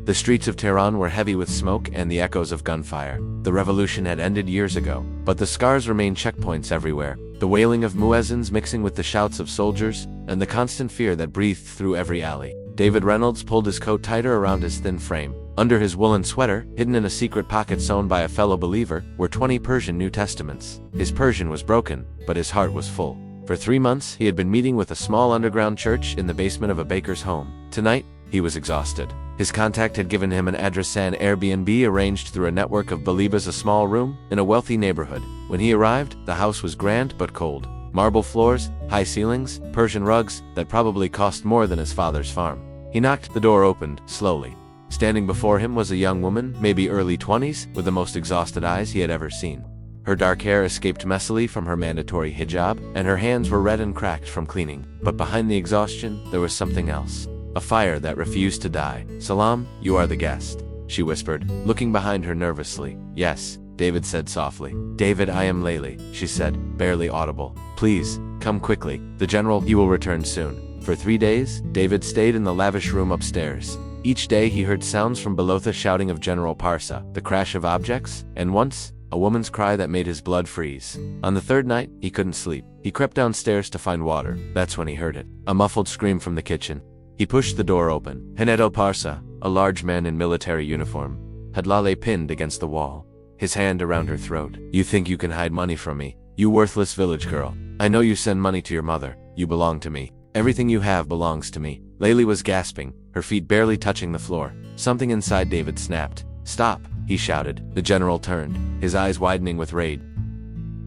The streets of Tehran were heavy with smoke and the echoes of gunfire. The revolution had ended years ago, but the scars remained checkpoints everywhere. The wailing of muezzins mixing with the shouts of soldiers, and the constant fear that breathed through every alley. David Reynolds pulled his coat tighter around his thin frame. Under his woolen sweater, hidden in a secret pocket sewn by a fellow believer, were 20 Persian New Testaments. His Persian was broken, but his heart was full. For 3 months, he had been meeting with a small underground church in the basement of a baker's home. Tonight, he was exhausted. His contact had given him an address, an Airbnb arranged through a network of believers, a small room in a wealthy neighborhood. When he arrived, the house was grand but cold. Marble floors, high ceilings, Persian rugs that probably cost more than his father's farm. He knocked, the door opened, slowly. Standing before him was a young woman, maybe early 20s, with the most exhausted eyes he had ever seen. Her dark hair escaped messily from her mandatory hijab, and her hands were red and cracked from cleaning. But behind the exhaustion, there was something else. A fire that refused to die. "Salam, you are the guest," she whispered, looking behind her nervously. "Yes," David said softly. "David, I am Laleh," she said, barely audible. "Please, come quickly. The general, he will return soon." For 3 days, David stayed in the lavish room upstairs. Each day he heard sounds from below, the shouting of General Parsa, the crash of objects, and once, a woman's cry that made his blood freeze. On the 3rd night, he couldn't sleep. He crept downstairs to find water. That's when he heard it. A muffled scream from the kitchen. He pushed the door open. Hamed El Parsa, a large man in military uniform, had Laleh pinned against the wall, his hand around her throat. "You think you can hide money from me, you worthless village girl. I know you send money to your mother. You belong to me. Everything you have belongs to me." Laleh was gasping, her feet barely touching the floor. Something inside David snapped. "Stop," he shouted. The general turned, his eyes widening with rage.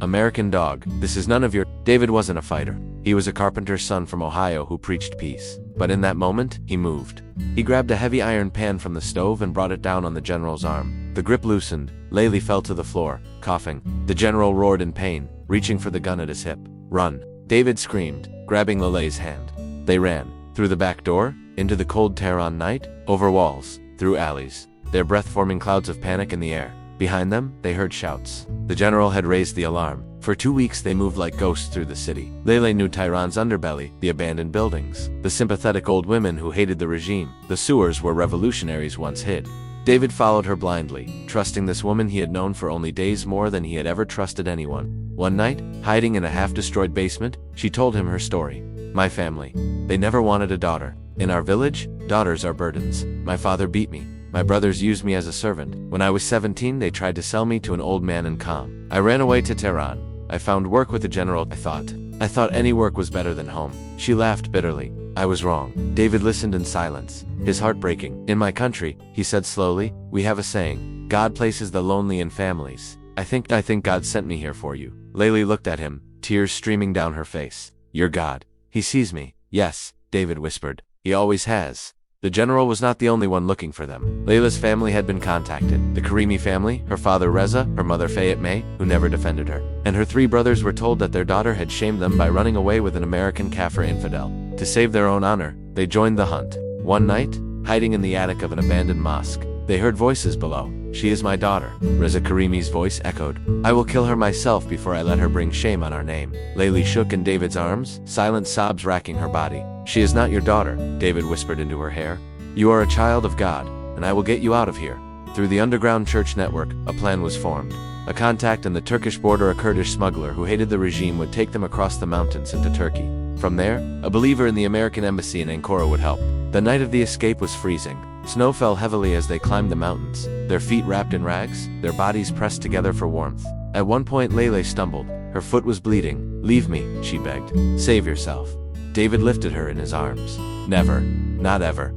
"American dog, this is none of your—" David wasn't a fighter. He was a carpenter's son from Ohio who preached peace. But in that moment, he moved. He grabbed a heavy iron pan from the stove and brought it down on the general's arm. The grip loosened. Laleh fell to the floor, coughing. The general roared in pain, reaching for the gun at his hip. "Run!" David screamed, grabbing Laleh's hand. They ran. Through the back door, into the cold Tehran night, over walls, through alleys, their breath forming clouds of panic in the air. Behind them, they heard shouts. The general had raised the alarm. For 2 weeks they moved like ghosts through the city. Laleh knew Tehran's underbelly, the abandoned buildings, the sympathetic old women who hated the regime, the sewers where revolutionaries once hid. David followed her blindly, trusting this woman he had known for only days more than he had ever trusted anyone. One night, hiding in a half-destroyed basement, she told him her story. "My family. They never wanted a daughter. In our village, daughters are burdens. My father beat me. My brothers used me as a servant. When I was 17, they tried to sell me to an old man in Qom. I ran away to Tehran. I found work with the general. I thought any work was better than home." She laughed bitterly. "I was wrong." David listened in silence, his heart breaking. "In my country," he said slowly, "we have a saying, God places the lonely in families. I think God sent me here for you." Laleh looked at him, tears streaming down her face. "Your God. He sees me." "Yes," David whispered. "He always has." The general was not the only one looking for them. Laleh's family had been contacted. The Karimi family, her father Reza, her mother Fayette May, who never defended her, and her 3 brothers were told that their daughter had shamed them by running away with an American Kafir infidel. To save their own honor, they joined the hunt. One night, hiding in the attic of an abandoned mosque, they heard voices below. "She is my daughter," Reza Karimi's voice echoed. "I will kill her myself before I let her bring shame on our name." Laleh shook in David's arms, silent sobs racking her body. "She is not your daughter," David whispered into her hair. "You are a child of God, and I will get you out of here." Through the underground church network, a plan was formed. A contact in the Turkish border, a Kurdish smuggler who hated the regime, would take them across the mountains into Turkey. From there, a believer in the American embassy in Ankara would help. The night of the escape was freezing. Snow fell heavily as they climbed the mountains, their feet wrapped in rags, their bodies pressed together for warmth. At one point Laleh stumbled. Her foot was bleeding. "Leave me," she begged. "Save yourself." David lifted her in his arms. "Never. Not ever."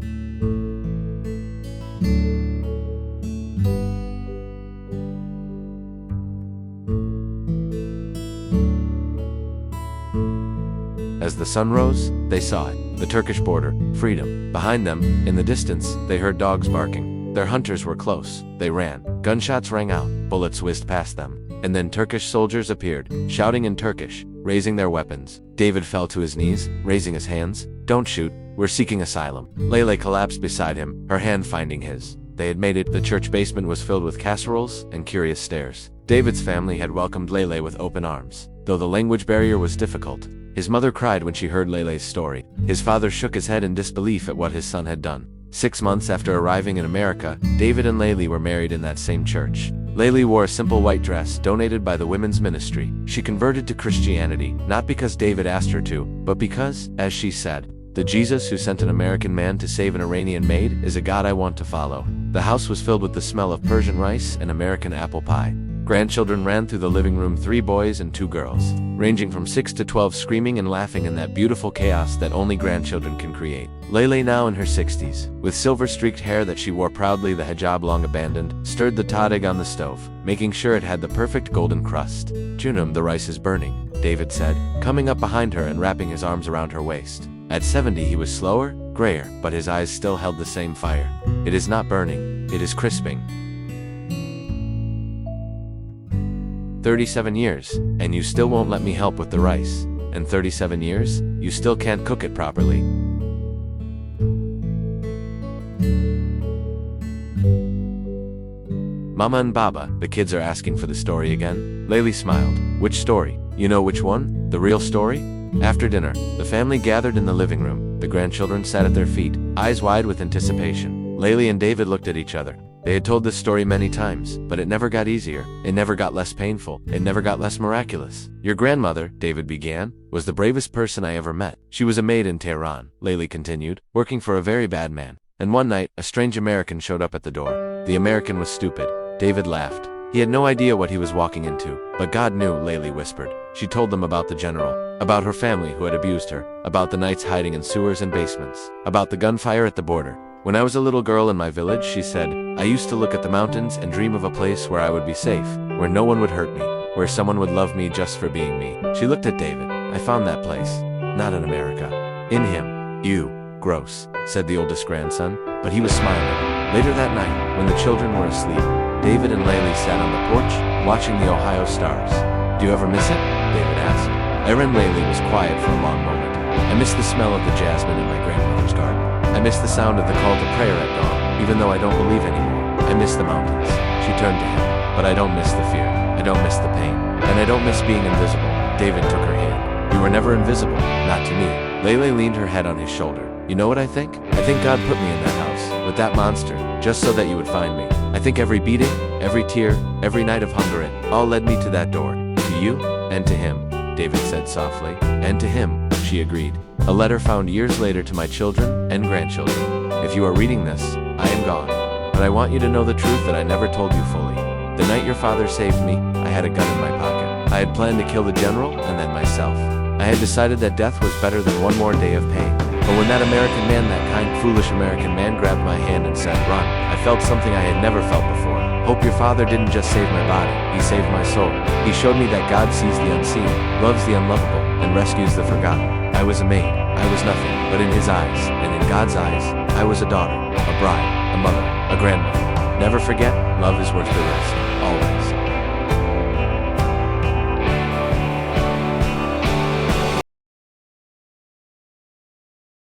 As the sun rose, they saw it. The Turkish border, freedom. Behind them, in the distance, they heard dogs barking. Their hunters were close. They ran. Gunshots rang out. Bullets whizzed past them. And then Turkish soldiers appeared, shouting in Turkish, raising their weapons. David fell to his knees, raising his hands. "Don't shoot. We're seeking asylum." Laleh collapsed beside him, her hand finding his. They had made it. The church basement was filled with casseroles and curious stares. David's family had welcomed Laleh with open arms, though the language barrier was difficult. His mother cried when she heard Laleh's story. His father shook his head in disbelief at what his son had done. 6 months after arriving in America, David and Laleh were married in that same church. Laleh wore a simple white dress donated by the women's ministry. She converted to Christianity, not because David asked her to, but because, as she said, "The Jesus who sent an American man to save an Iranian maid is a God I want to follow." The house was filled with the smell of Persian rice and American apple pie. Grandchildren ran through the living room, 3 boys and 2 girls, ranging from 6 to 12, screaming and laughing in that beautiful chaos that only grandchildren can create. Laleh, now in her 60s, with silver-streaked hair that she wore proudly, the hijab long abandoned, stirred the tadig on the stove, making sure it had the perfect golden crust. "Junum, the rice is burning," David said, coming up behind her and wrapping his arms around her waist. At 70 he was slower, grayer, but his eyes still held the same fire. "It is not burning, it is crisping." 37 years, and you still won't let me help with the rice. And 37 years, you still can't cook it properly. Mama and Baba, the kids are asking for the story again. Laleh smiled. "Which story? You know which one? The real story?" After dinner, the family gathered in the living room. The grandchildren sat at their feet, eyes wide with anticipation. Laleh and David looked at each other. They had told this story many times, but it never got easier. It never got less painful. It never got less miraculous. "Your grandmother," David began, "was the bravest person I ever met. She was a maid in Tehran," Laleh continued, "working for a very bad man. And one night, a strange American showed up at the door. The American was stupid." David laughed. He had no idea what he was walking into, but God knew, Laleh whispered. She told them about the general, about her family who had abused her, about the nights hiding in sewers and basements, about the gunfire at the border. "When I was a little girl in my village," she said, "I used to look at the mountains and dream of a place where I would be safe, where no one would hurt me, where someone would love me just for being me." She looked at David. "I found that place. Not in America. In him." "You. Gross," said the oldest grandson, but he was smiling. Later that night, when the children were asleep, David and Laleh sat on the porch, watching the Ohio stars. "Do you ever miss it?" David asked. Laleh was quiet for a long moment. "I miss the smell of the jasmine in my grandmother's garden. I miss the sound of the call to prayer at dawn, even though I don't believe anymore. I miss the mountains." She turned to him. "But I don't miss the fear. I don't miss the pain. And I don't miss being invisible." David took her hand. "You were never invisible, not to me." Laleh leaned her head on his shoulder. "You know what I think? I think God put me in that house, with that monster, just so that you would find me. I think every beating, every tear, every night of hunger, it all led me to that door. To you, and to him," David said softly. "And to him," she agreed. "A letter found years later to my children and grandchildren. If you are reading this, I am gone. But I want you to know the truth that I never told you fully. The night your father saved me, I had a gun in my pocket. I had planned to kill the general and then myself. I had decided that death was better than one more day of pain. But when that American man, that kind, foolish American man, grabbed my hand and said, 'Run,' I felt something I had never felt before. Hope your father didn't just save my body, he saved my soul. He showed me that God sees the unseen, loves the unlovable, and rescues the forgotten. I was a maid, I was nothing, but in his eyes, and in God's eyes, I was a daughter, a bride, a mother, a grandmother. Never forget, love is worth the risk, always."